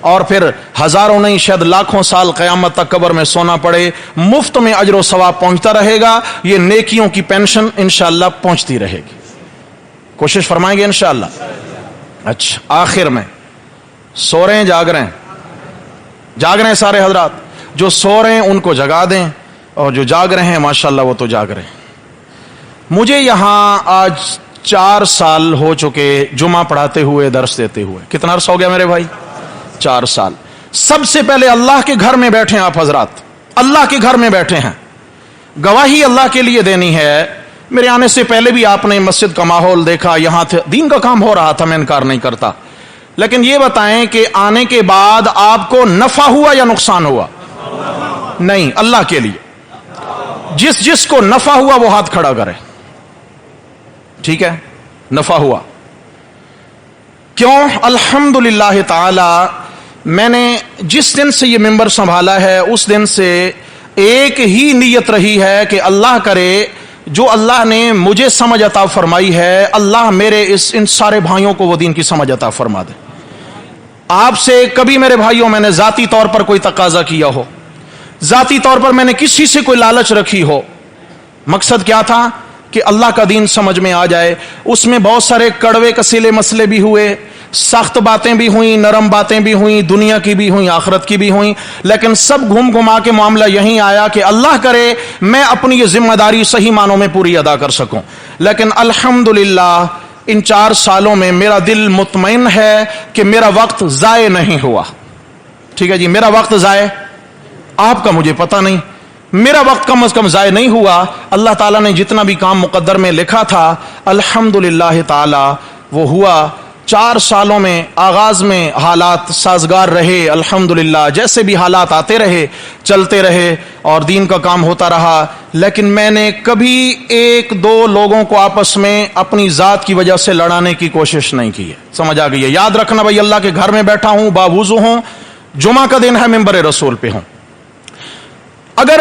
اور پھر ہزاروں نہیں شاید لاکھوں سال قیامت تک قبر میں سونا پڑے، مفت میں اجر و ثواب پہنچتا رہے گا، یہ نیکیوں کی پینشن انشاءاللہ پہنچتی رہے گی۔ کوشش فرمائیں گے انشاءاللہ۔ اچھا آخر میں سو رہے ہیں جاگ رہے ہیں؟ جاگ رہے ہیں سارے حضرات، جو سو رہے ہیں ان کو جگا دیں، اور جو جاگ رہے ہیں ماشاءاللہ وہ تو جاگ رہے ہیں۔ مجھے یہاں آج 4 سال ہو چکے جمعہ پڑھاتے ہوئے، درس دیتے ہوئے۔ کتنا عرصہ ہو گیا میرے بھائی؟ 4 سال۔ سب سے پہلے اللہ کے گھر میں بیٹھے ہیں آپ حضرات، اللہ کے گھر میں بیٹھے ہیں، گواہی اللہ کے لیے دینی ہے۔ میرے آنے سے پہلے بھی آپ نے مسجد کا ماحول دیکھا، یہاں دین کا کام ہو رہا تھا، میں انکار نہیں کرتا، لیکن یہ بتائیں کہ آنے کے بعد آپ کو نفع ہوا یا نقصان ہوا؟ نہیں، اللہ کے لیے۔ جس کو نفع ہوا وہ ہاتھ کھڑا کرے، ٹھیک ہے؟ نفع ہوا کیوں؟ الحمدللہ تعالی میں نے جس دن سے یہ ممبر سنبھالا ہے اس دن سے ایک ہی نیت رہی ہے کہ اللہ کرے جو اللہ نے مجھے سمجھ عطا فرمائی ہے، اللہ میرے ان سارے بھائیوں کو وہ دین کی سمجھ عطا فرما دے۔ آپ سے کبھی میرے بھائیوں میں نے ذاتی طور پر کوئی تقاضا کیا ہو، ذاتی طور پر میں نے کسی سے کوئی لالچ رکھی ہو، مقصد کیا تھا کہ اللہ کا دین سمجھ میں آ جائے۔ اس میں بہت سارے کڑوے کسیلے مسئلے بھی ہوئے، سخت باتیں بھی ہوئیں، نرم باتیں بھی ہوئیں، دنیا کی بھی ہوئیں، آخرت کی بھی ہوئیں، لیکن سب گھوم گھما کے معاملہ یہی آیا کہ اللہ کرے میں اپنی یہ ذمہ داری صحیح معنوں میں پوری ادا کر سکوں۔ لیکن الحمدللہ ان 4 سالوں میں میرا دل مطمئن ہے کہ میرا وقت ضائع نہیں ہوا، ٹھیک ہے جی؟ میرا وقت ضائع، آپ کا مجھے پتہ نہیں، میرا وقت کم از کم ضائع نہیں ہوا۔ اللہ تعالیٰ نے جتنا بھی کام مقدر میں لکھا تھا الحمدللہ تعالی وہ ہوا۔ 4 سالوں میں آغاز میں حالات سازگار رہے الحمدللہ، جیسے بھی حالات آتے رہے چلتے رہے اور دین کا کام ہوتا رہا، لیکن میں نے کبھی 1-2 لوگوں کو آپس میں اپنی ذات کی وجہ سے لڑانے کی کوشش نہیں کی ہے۔ سمجھ آ گئی ہے؟ یاد رکھنا بھائی، اللہ کے گھر میں بیٹھا ہوں، باوضو ہوں، جمعہ کا دن ہے، ممبر رسول پہ ہوں، اگر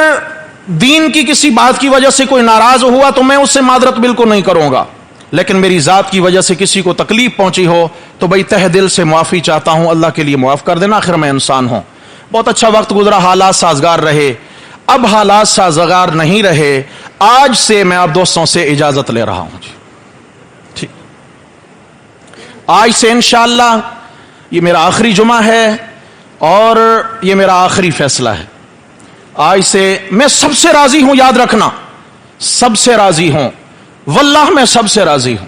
دین کی کسی بات کی وجہ سے کوئی ناراض ہوا تو میں اس سے معذرت بالکل نہیں کروں گا، لیکن میری ذات کی وجہ سے کسی کو تکلیف پہنچی ہو تو بھائی تہ دل سے معافی چاہتا ہوں، اللہ کے لیے معاف کر دینا، آخر میں انسان ہوں۔ بہت اچھا وقت گزرا، حالات سازگار رہے، اب حالات سازگار نہیں رہے، آج سے میں آپ دوستوں سے اجازت لے رہا ہوں جی، ٹھیک؟ آج سے انشاءاللہ یہ میرا آخری جمعہ ہے اور یہ میرا آخری فیصلہ ہے۔ آج سے میں سب سے راضی ہوں، یاد رکھنا، سب سے راضی ہوں، واللہ میں سب سے راضی ہوں۔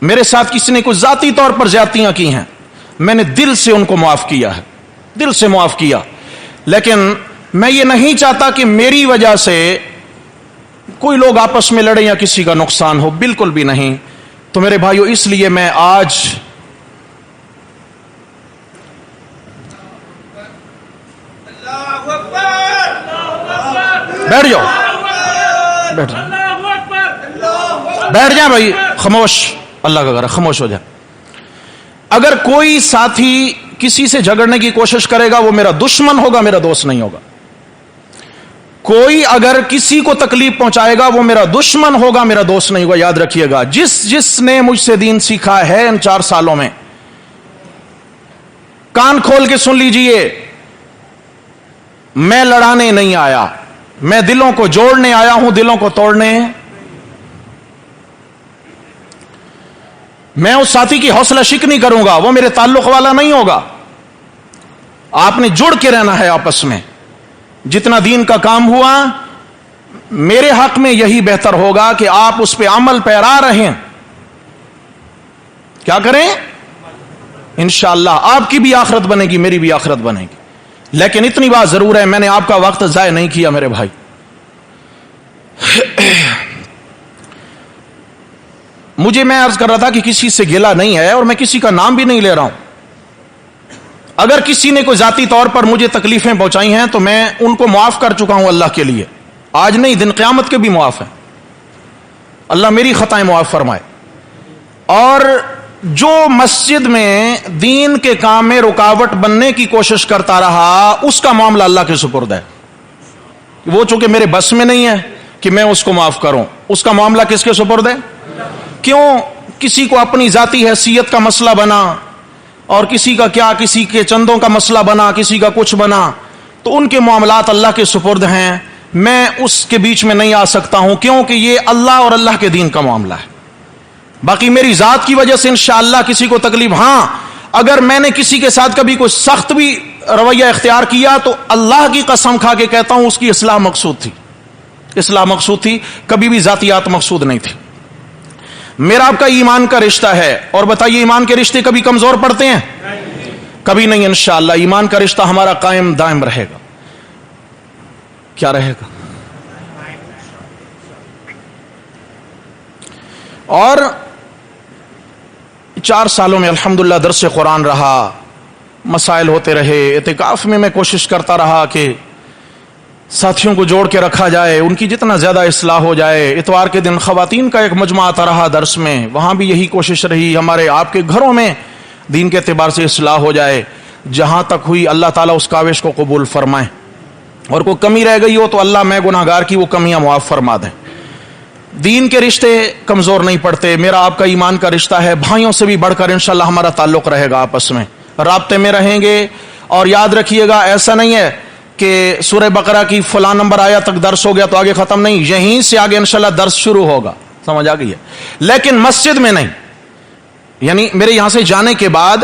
میرے ساتھ کسی نے کچھ ذاتی طور پر زیادتیاں کی ہیں، میں نے دل سے ان کو معاف کیا ہے، دل سے معاف کیا، لیکن میں یہ نہیں چاہتا کہ میری وجہ سے کوئی لوگ آپس میں لڑیں یا کسی کا نقصان ہو، بالکل بھی نہیں۔ تو میرے بھائیو اس لیے میں آج بیٹھ جاؤ، بیٹھ جاؤ، بیٹھ جائیں بھائی، خاموش، اللہ کا گھر، خاموش ہو جائے۔ اگر کوئی ساتھی کسی سے جھگڑنے کی کوشش کرے گا وہ میرا دشمن ہوگا، میرا دوست نہیں ہوگا۔ کوئی اگر کسی کو تکلیف پہنچائے گا وہ میرا دشمن ہوگا، میرا دوست نہیں ہوگا، یاد رکھیے گا۔ جس نے مجھ سے دین سیکھا ہے ان 4 سالوں میں، کان کھول کے سن لیجئے، میں لڑانے نہیں آیا، میں دلوں کو جوڑنے آیا ہوں، دلوں کو توڑنے۔ میں اس ساتھی کی حوصلہ شک نہیں کروں گا، وہ میرے تعلق والا نہیں ہوگا۔ آپ نے جڑ کے رہنا ہے آپس میں۔ جتنا دین کا کام ہوا میرے حق میں یہی بہتر ہوگا کہ آپ اس پہ عمل پیرا رہیں۔ کیا کریں؟ انشاءاللہ آپ کی بھی آخرت بنے گی، میری بھی آخرت بنے گی۔ لیکن اتنی بات ضرور ہے، میں نے آپ کا وقت ضائع نہیں کیا میرے بھائی، میں عرض کر رہا تھا کہ کسی سے گلہ نہیں ہے اور میں کسی کا نام بھی نہیں لے رہا ہوں. اگر کسی نے کوئی ذاتی طور پر مجھے تکلیفیں پہنچائی ہیں تو میں ان کو معاف کر چکا ہوں اللہ کے لیے. آج نہیں، دن قیامت کے بھی معاف ہیں. اللہ میری خطائیں معاف فرمائے. اور جو مسجد میں دین کے کام میں رکاوٹ بننے کی کوشش کرتا رہا، اس کا معاملہ اللہ کے سپرد ہے. وہ چونکہ میرے بس میں نہیں ہے کہ میں اس کو معاف کروں، اس کا معاملہ کس کے سپرد ہے؟ کیوں کسی کو اپنی ذاتی حیثیت کا مسئلہ بنا اور کسی کا کیا، کسی کے چندوں کا مسئلہ بنا، کسی کا کچھ بنا، تو ان کے معاملات اللہ کے سپرد ہیں. میں اس کے بیچ میں نہیں آ سکتا ہوں کیونکہ یہ اللہ اور اللہ کے دین کا معاملہ ہے. باقی میری ذات کی وجہ سے انشاءاللہ کسی کو تکلیف، ہاں اگر میں نے کسی کے ساتھ کبھی کوئی سخت بھی رویہ اختیار کیا تو اللہ کی قسم کھا کے کہتا ہوں اس کی اصلاح مقصود تھی. اصلاح مقصود تھی، کبھی بھی ذاتیات مقصود نہیں تھی. میرا آپ کا ایمان کا رشتہ ہے. اور بتائیے ایمان کے رشتے کبھی کمزور پڑتے ہیں؟ کبھی نہیں. انشاءاللہ ایمان کا رشتہ ہمارا قائم دائم رہے گا. کیا رہے گا؟ اور 4 سالوں میں الحمدللہ درس قرآن رہا، مسائل ہوتے رہے. اعتکاف میں کوشش کرتا رہا کہ ساتھیوں کو جوڑ کے رکھا جائے، ان کی جتنا زیادہ اصلاح ہو جائے. اتوار کے دن خواتین کا ایک مجمع آتا رہا درس میں، وہاں بھی یہی کوشش رہی ہمارے آپ کے گھروں میں دین کے اعتبار سے اصلاح ہو جائے. جہاں تک ہوئی اللہ تعالیٰ اس کاوش کو قبول فرمائے، اور کوئی کمی رہ گئی ہو تو اللہ میں گناہ گار کی وہ کمیاں معاف فرما دیں. دین کے رشتے کمزور نہیں پڑتے. میرا آپ کا ایمان کا رشتہ ہے. بھائیوں سے بھی بڑھ کر انشاءاللہ ہمارا تعلق رہے گا، آپس میں رابطے میں رہیں گے. اور یاد رکھیے گا ایسا نہیں ہے کہ سورہ بقرہ کی فلاں نمبر آیا تک درس ہو گیا تو آگے ختم نہیں، یہیں سے آگے انشاءاللہ درس شروع ہوگا. سمجھ آ گئی ہے؟ لیکن مسجد میں نہیں، یعنی میرے یہاں سے جانے کے بعد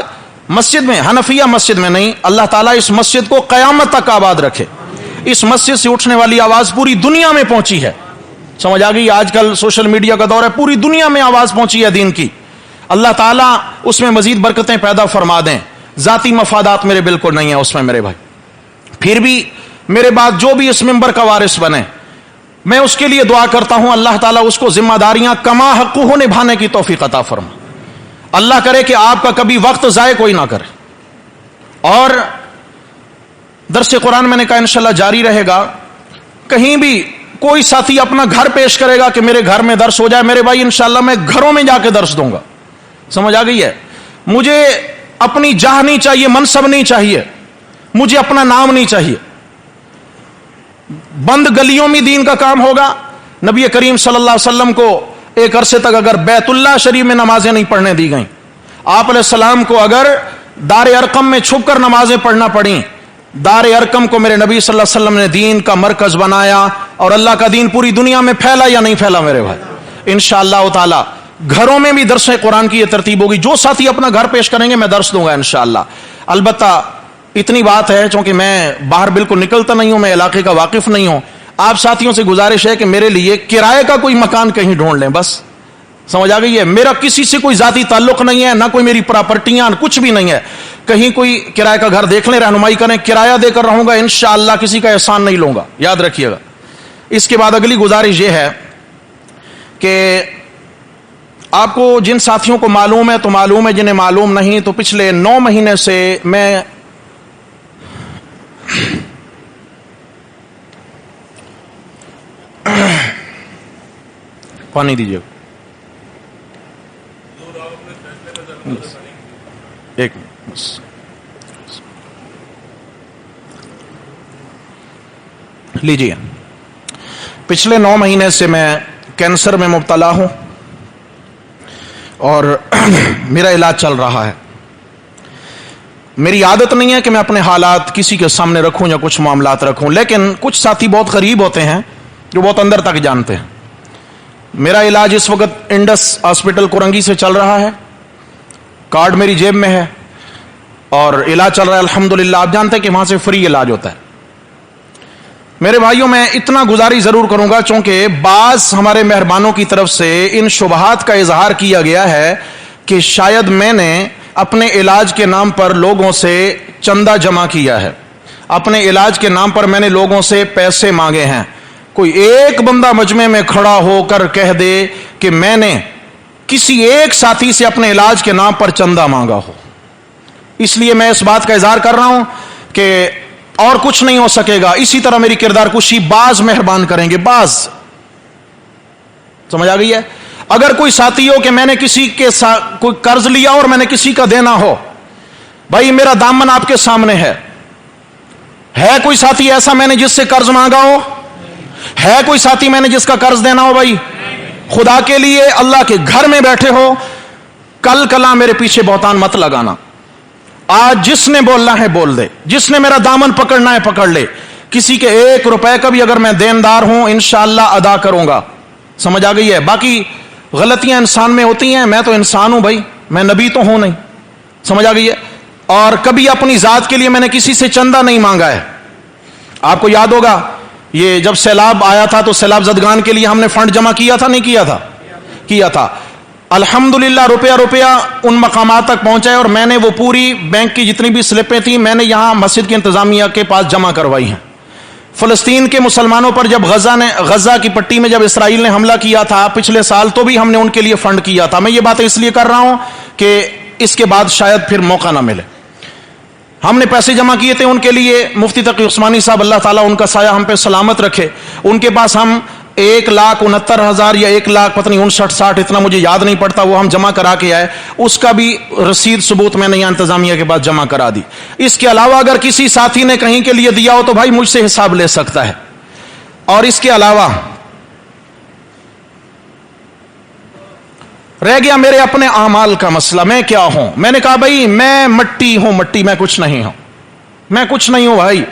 مسجد میں، حنفیہ مسجد میں نہیں. اللہ تعالیٰ اس مسجد کو قیامت تک آباد رکھے. اس مسجد سے اٹھنے والی آواز پوری دنیا میں پہنچی ہے. سمجھ آ گئی؟ آج کل سوشل میڈیا کا دور ہے، پوری دنیا میں آواز پہنچی ہے دین کی. اللہ تعالیٰ اس میں مزید برکتیں پیدا فرما دیں. ذاتی مفادات میرے بالکل نہیں ہیں اس میں میرے بھائی. پھر بھی میرے بعد جو بھی اس ممبر کا وارث بنے، میں اس کے لیے دعا کرتا ہوں اللہ تعالیٰ اس کو ذمہ داریاں کما حقہ نبھانے کی توفیق عطا فرما. اللہ کرے کہ آپ کا کبھی وقت ضائع کوئی نہ کرے. اور درس قرآن میں نے کہا انشاءاللہ جاری رہے گا. کہیں بھی کوئی ساتھی اپنا گھر پیش کرے گا کہ میرے گھر میں درس ہو جائے، میرے بھائی انشاءاللہ میں گھروں میں جا کے درس دوں گا. سمجھ آ گئی ہے؟ مجھے اپنی جاہ نہیں چاہیے، منصب نہیں چاہیے، مجھے اپنا نام نہیں چاہیے. بند گلیوں میں دین کا کام ہوگا. نبی کریم صلی اللہ علیہ وسلم کو ایک عرصے تک اگر بیت اللہ شریف میں نمازیں نہیں پڑھنے دی گئیں، آپ علیہ السلام کو اگر دار ارقم میں چھپ کر نمازیں پڑھنا پڑیں، دار ارقم کو میرے نبی صلی اللہ علیہ وسلم نے دین کا مرکز بنایا اور اللہ کا دین پوری دنیا میں پھیلا یا نہیں پھیلا میرے بھائی؟ انشاءاللہ تعالی گھروں میں بھی درس قرآن کی یہ ترتیب ہوگی. جو ساتھی اپنا گھر پیش کریں گے میں درس دوں گا انشاءاللہ. البتہ اتنی بات ہے، چونکہ میں باہر بالکل نکلتا نہیں ہوں، میں علاقے کا واقف نہیں ہوں. آپ ساتھیوں سے گزارش ہے کہ میرے لیے کرائے کا کوئی مکان کہیں ڈھونڈ لیں بس. سمجھ آ گئی ہے؟ میرا کسی سے کوئی ذاتی تعلق نہیں ہے، نہ کوئی میری پراپرٹیاں، کچھ بھی نہیں ہے. کہیں کوئی کرائے کا گھر دیکھ لیں، رہنمائی کریں. کرایہ دے کر رہوں گا انشاءاللہ، کسی کا احسان نہیں لوں گا، یاد رکھیے گا. اس کے بعد اگلی گزارش یہ ہے کہ آپ کو جن ساتھیوں کو معلوم ہے تو معلوم ہے، جنہیں معلوم نہیں تو پچھلے 9 مہینے سے میں پانی دیجیے ایک لیجیے. پچھلے 9 مہینے سے میں کینسر میں مبتلا ہوں اور میرا علاج چل رہا ہے. میری عادت نہیں ہے کہ میں اپنے حالات کسی کے سامنے رکھوں یا کچھ معاملات رکھوں، لیکن کچھ ساتھی بہت قریب ہوتے ہیں جو بہت اندر تک جانتے ہیں. میرا علاج اس وقت انڈس ہاسپٹل کورنگی سے چل رہا ہے. کارڈ میری جیب میں ہے اور علاج چل رہا ہے الحمدللہ. آپ جانتے ہیں کہ وہاں سے فری علاج ہوتا ہے. میرے بھائیوں میں اتنا گزارش ضرور کروں گا، چونکہ بعض ہمارے مہربانوں کی طرف سے ان شبہات کا اظہار کیا گیا ہے کہ شاید میں نے اپنے علاج کے نام پر لوگوں سے چندہ جمع کیا ہے، اپنے علاج کے نام پر میں نے لوگوں سے پیسے مانگے ہیں. کوئی ایک بندہ مجمع میں کھڑا ہو کر کہہ دے کہ میں نے کسی ایک ساتھی سے اپنے علاج کے نام پر چندہ مانگا ہو. اس لیے میں اس بات کا اظہار کر رہا ہوں کہ اور کچھ نہیں ہو سکے گا. اسی طرح میری کردار کشی بعض مہربان کریں گے, بعض, سمجھ آ گئی ہے. اگر کوئی ساتھی ہو کہ میں نے کسی کے کوئی قرض لیا اور میں نے کسی کا دینا ہو, بھائی میرا دامن آپ کے سامنے ہے کوئی ساتھی ایسا میں نے جس سے قرض مانگا ہو؟ ہے کوئی ساتھی میں نے جس کا قرض دینا ہو؟ بھائی خدا کے لیے اللہ کے گھر میں بیٹھے ہو, کل کلا میرے پیچھے بہتان مت لگانا. آج جس نے بولنا ہے بول دے, جس نے میرا دامن پکڑنا ہے پکڑ لے. کسی کے 1 روپے کا بھی اگر میں دیندار ہوں انشاءاللہ ادا کروں گا. سمجھ آ گئی ہے. باقی غلطیاں انسان میں ہوتی ہیں, میں تو انسان ہوں بھائی, میں نبی تو ہوں نہیں. سمجھ آ گئی ہے. اور کبھی اپنی ذات کے لیے میں نے کسی سے چندہ نہیں مانگا ہے. آپ کو یاد ہوگا یہ جب سیلاب آیا تھا تو سیلاب زدگان کے لیے ہم نے فنڈ جمع کیا تھا, نہیں کیا تھا؟ کیا تھا. الحمدللہ روپیہ ان مقامات تک پہنچا ہے, اور میں نے وہ پوری بینک کی جتنی بھی سلپیں تھیں میں نے یہاں مسجد کی انتظامیہ کے پاس جمع کروائی ہیں. فلسطین کے مسلمانوں پر جب غزہ کی پٹی میں جب اسرائیل نے حملہ کیا تھا پچھلے سال, تو بھی ہم نے ان کے لیے فنڈ کیا تھا. میں یہ باتیں اس لیے کر رہا ہوں کہ اس کے بعد شاید پھر موقع نہ ملے. ہم نے پیسے جمع کیے تھے ان کے لیے. مفتی تقی عثمانی صاحب اللہ تعالیٰ ان کا سایہ ہم پہ سلامت رکھے, ان کے پاس ہم 1,69,000 یا 1,00,000 پتہ نہیں 59-60 اتنا مجھے یاد نہیں پڑتا, وہ ہم جمع کرا کے آئے. اس کا بھی رسید ثبوت میں نے یہاں انتظامیہ کے بعد جمع کرا دی. اس کے علاوہ اگر کسی ساتھی نے کہیں کے لیے دیا ہو تو بھائی مجھ سے حساب لے سکتا ہے. اور اس کے علاوہ رہ گیا میرے اپنے اعمال کا مسئلہ. میں کیا ہوں؟ میں نے کہا بھائی میں مٹی ہوں, مٹی, میں کچھ نہیں ہوں, میں کچھ نہیں ہوں بھائی.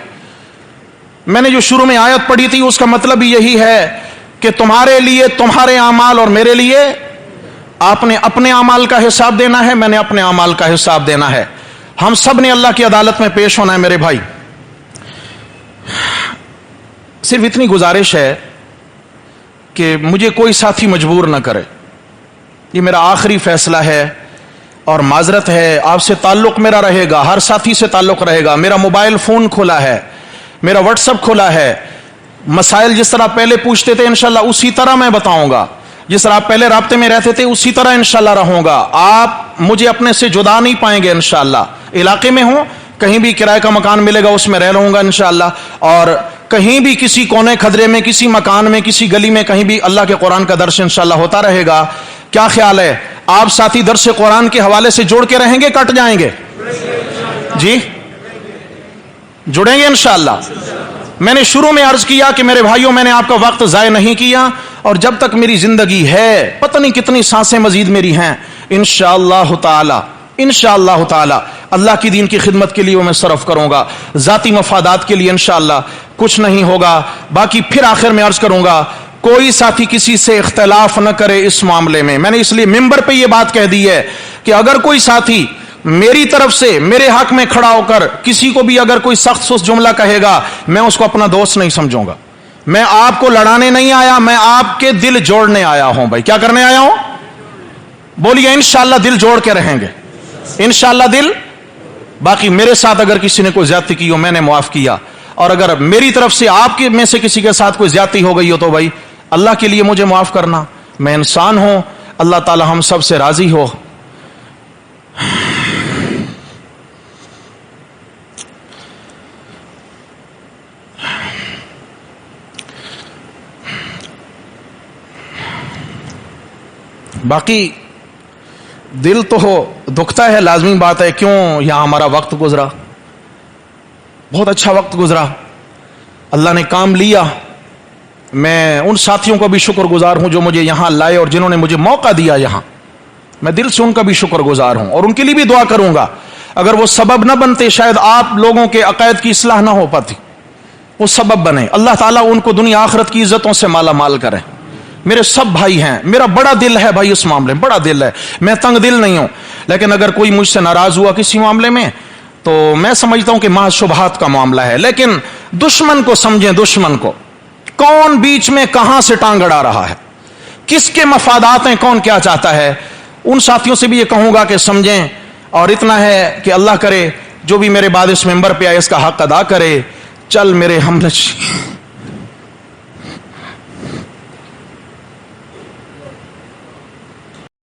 میں نے جو شروع میں آیت پڑھی تھی اس کا مطلب ہی یہی ہے کہ تمہارے لیے تمہارے اعمال اور میرے لیے آپ نے اپنے اعمال کا حساب دینا ہے, میں نے اپنے اعمال کا حساب دینا ہے. ہم سب نے اللہ کی عدالت میں پیش ہونا ہے میرے بھائی. صرف اتنی گزارش ہے کہ مجھے کوئی ساتھی مجبور نہ کرے. یہ میرا آخری فیصلہ ہے اور معذرت ہے. آپ سے تعلق میرا رہے گا, ہر ساتھی سے تعلق رہے گا. میرا موبائل فون کھلا ہے, میرا واٹس ایپ کھلا ہے. مسائل جس طرح پہلے پوچھتے تھے انشاءاللہ اسی طرح میں بتاؤں گا. جس طرح آپ پہلے رابطے میں رہتے تھے اسی طرح انشاءاللہ رہوں گا. آپ مجھے اپنے سے جدا نہیں پائیں گے انشاءاللہ. علاقے میں ہوں, کہیں بھی کرائے کا مکان ملے گا اس میں رہ لوں گا انشاءاللہ. اور کہیں بھی کسی کونے کھدرے میں, کسی مکان میں, کسی گلی میں, کہیں بھی اللہ کے قرآن کا درس انشاءاللہ ہوتا رہے گا. کیا خیال ہے آپ ساتھی درس قرآن کے حوالے سے جوڑ کے رہیں گے, کٹ جائیں گے؟ جی جڑیں گے انشاءاللہ. میں نے شروع میں عرض کیا کہ میرے بھائیوں میں نے آپ کا وقت ضائع نہیں کیا, اور جب تک میری زندگی ہے پتہ نہیں کتنی سانسیں مزید میری ہیں, انشاءاللہ تعالی انشاءاللہ تعالی اللہ کی دین کی خدمت کے لیے وہ میں صرف کروں گا. ذاتی مفادات کے لیے انشاءاللہ کچھ نہیں ہوگا. باقی پھر آخر میں عرض کروں گا کوئی ساتھی کسی سے اختلاف نہ کرے اس معاملے میں. میں نے اس لیے ممبر پہ یہ بات کہہ دی ہے کہ اگر کوئی ساتھی میری طرف سے میرے حق میں کھڑا ہو کر کسی کو بھی اگر کوئی سخت سست جملہ کہے گا, میں اس کو اپنا دوست نہیں سمجھوں گا. میں آپ کو لڑانے نہیں آیا, میں آپ کے دل جوڑنے آیا ہوں. بھائی کیا کرنے آیا ہوں؟ بولیے انشاءاللہ دل جوڑ کے رہیں گے انشاءاللہ دل. باقی میرے ساتھ اگر کسی نے کوئی زیادتی کی ہو میں نے معاف کیا, اور اگر میری طرف سے آپ کے میں سے کسی کے ساتھ کوئی زیادتی ہو گئی ہو تو بھائی اللہ کے لیے مجھے معاف کرنا. میں انسان ہوں, اللہ تعالی ہم سب سے راضی ہو. باقی دل تو دکھتا ہے, لازمی بات ہے. کیوں یہاں ہمارا وقت گزرا, بہت اچھا وقت گزرا, اللہ نے کام لیا. میں ان ساتھیوں کا بھی شکر گزار ہوں جو مجھے یہاں لائے اور جنہوں نے مجھے موقع دیا یہاں. میں دل سے ان کا بھی شکر گزار ہوں اور ان کے لیے بھی دعا کروں گا. اگر وہ سبب نہ بنتے شاید آپ لوگوں کے عقائد کی اصلاح نہ ہو پاتی. وہ سبب بنے. اللہ تعالیٰ ان کو دنیا آخرت کی عزتوں سے مالا مال کرے. میرے سب بھائی ہیں, میرا بڑا دل ہے بھائی اس معاملے میں, بڑا دل ہے. میں تنگ دل نہیں ہوں, لیکن اگر کوئی مجھ سے ناراض ہوا کسی معاملے میں تو میں سمجھتا ہوں کہ محض شبہات کا معاملہ ہے. لیکن دشمن کو سمجھیں, دشمن کو کون بیچ میں کہاں سے ٹانگ اڑا رہا ہے, کس کے مفادات ہیں, کون کیا چاہتا ہے. ان ساتھیوں سے بھی یہ کہوں گا کہ سمجھیں. اور اتنا ہے کہ اللہ کرے جو بھی میرے بعد اس ممبر پہ آئے اس کا حق ادا کرے. چل میرے ہم